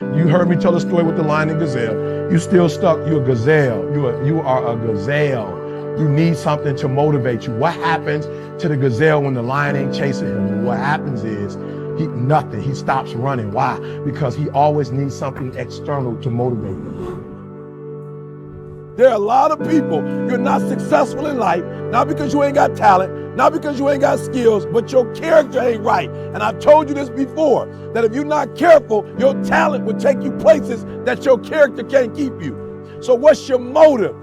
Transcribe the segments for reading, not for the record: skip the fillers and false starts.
You heard me tell the story with the lion and gazelle. You still stuck. You're a gazelle. You are a gazelle. You need something to motivate you. What happens to the gazelle when the lion ain't chasing him? What happens is nothing. He stops running. Why? Because he always needs something external to motivate him. There are a lot of people, you're not successful in life, not because you ain't got talent, not because you ain't got skills, but your character ain't right. And I've told you this before, that if you're not careful, your talent will take you places that your character can't keep you. So what's your motive?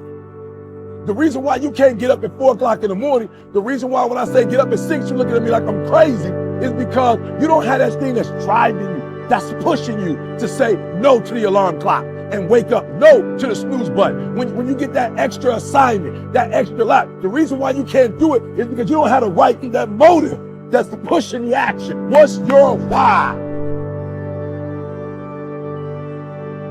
The reason why you can't get up at 4 o'clock in the morning, the reason why when I say get up at 6, you're looking at me like I'm crazy, is because you don't have that thing that's driving you, that's pushing you to say no to the alarm clock and wake up, no to the snooze button. When you get that extra assignment, that extra lot, the reason why you can't do it is because you don't have the right thing, that motive that's pushing the action. What's your why?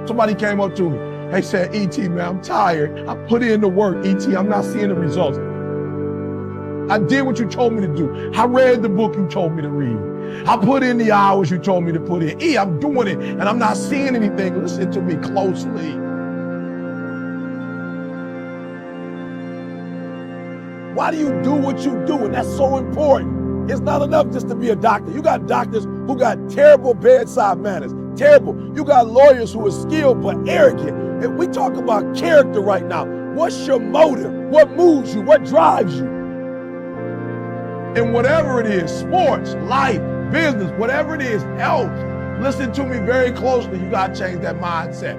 Somebody came up to me. They said, E.T., man, I'm tired. I put in the work, E.T., I'm not seeing the results. I did what you told me to do. I read the book you told me to read. I put in the hours you told me to put in. I'm doing it, and I'm not seeing anything. Listen to me closely. Why do you do what you do? And that's so important. It's not enough just to be a doctor. You got doctors who got terrible bedside manners. Terrible. You got lawyers who are skilled but arrogant. And we talk about character right now. What's your motive? What moves you? What drives you? And whatever it is, sports, life, business, whatever it is, health, listen to me very closely. You got to change that mindset.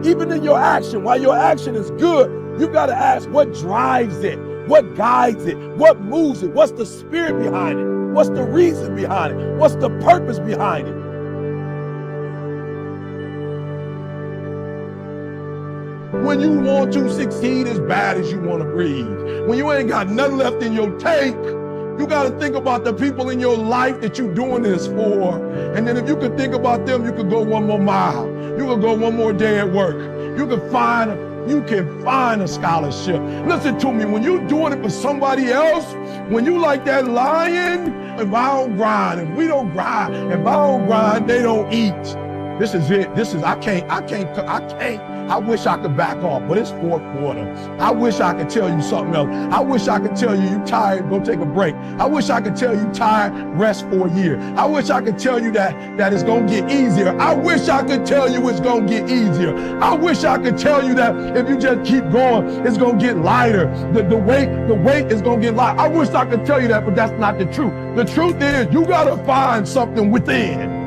Even in your action, while your action is good, you got to ask what drives it, what guides it, what moves it, what's the spirit behind it, what's the reason behind it, what's the purpose behind it. When you want to succeed as bad as you want to breathe, when you ain't got nothing left in your tank, you got to think about the people in your life that you're doing this for. And then if you could think about them, you could go one more mile. You could go one more day at work. You can find a scholarship. Listen to me, when you're doing it for somebody else, when you like that lion, if I don't grind, if we don't grind, if I don't grind, they don't eat. This is it. I wish I could back off, but it's fourth quarter. I wish I could tell you something else. I wish I could tell you tired, go take a break. I wish I could tell you tired, rest for a year. I wish I could tell you that it's gonna get easier. I wish I could tell you it's gonna get easier. I wish I could tell you that if you just keep going, it's gonna get lighter. The weight is gonna get lighter. I wish I could tell you that, but that's not the truth. The truth is you gotta find something within.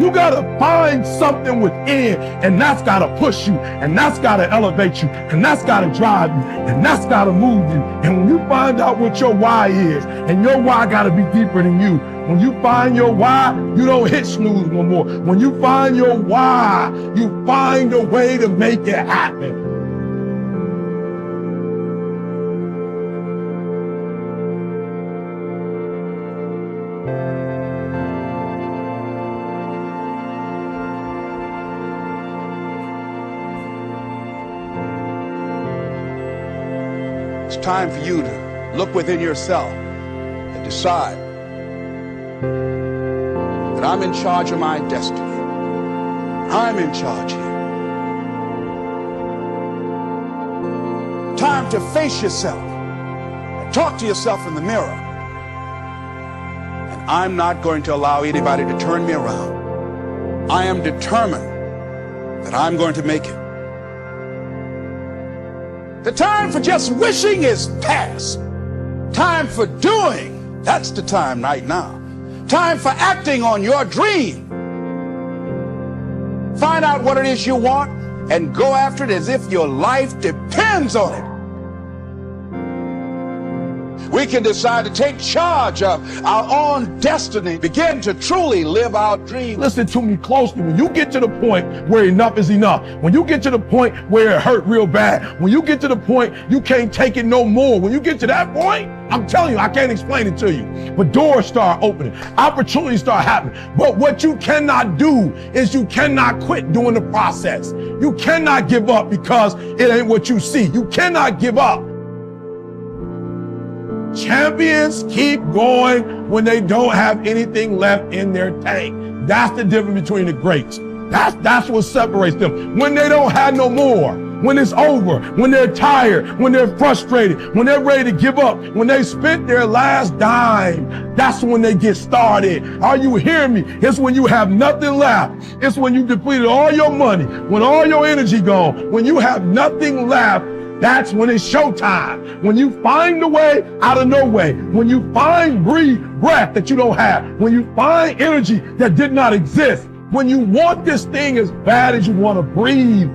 You gotta find something within, and that's gotta push you, and that's gotta elevate you, and that's gotta drive you, and that's gotta move you. And when you find out what your why is, and your why gotta be deeper than you, when you find your why, you don't hit snooze no more. When you find your why, you find a way to make it happen. It's time for you to look within yourself and decide that I'm in charge of my destiny. I'm in charge here. Time to face yourself and talk to yourself in the mirror. And I'm not going to allow anybody to turn me around. I am determined that I'm going to make it. The time for just wishing is past. Time for doing, that's the time right now. Time for acting on your dream. Find out what it is you want and go after it as if your life depends on it. We can decide to take charge of our own destiny, begin to truly live our dreams. Listen to me closely. When you get to the point where enough is enough, when you get to the point where it hurt real bad, when you get to the point you can't take it no more, when you get to that point, I'm telling you, I can't explain it to you, but doors start opening, opportunities start happening. But what you cannot do is you cannot quit during the process. You cannot give up because it ain't what you see. You cannot give up. Champions keep going when they don't have anything left in their tank. That's the difference between the greats. That's what separates them. When they don't have no more, when it's over, when they're tired, when they're frustrated, when they're ready to give up, when they spent their last dime, that's when they get started. Are you hearing me? It's when you have nothing left. It's when you depleted all your money, when all your energy gone, when you have nothing left. That's when it's showtime. When you find the way out of no way. When you find breath that you don't have. When you find energy that did not exist. When you want this thing as bad as you want to breathe.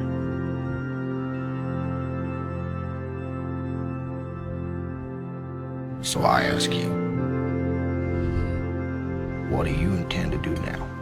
So I ask you, what do you intend to do now?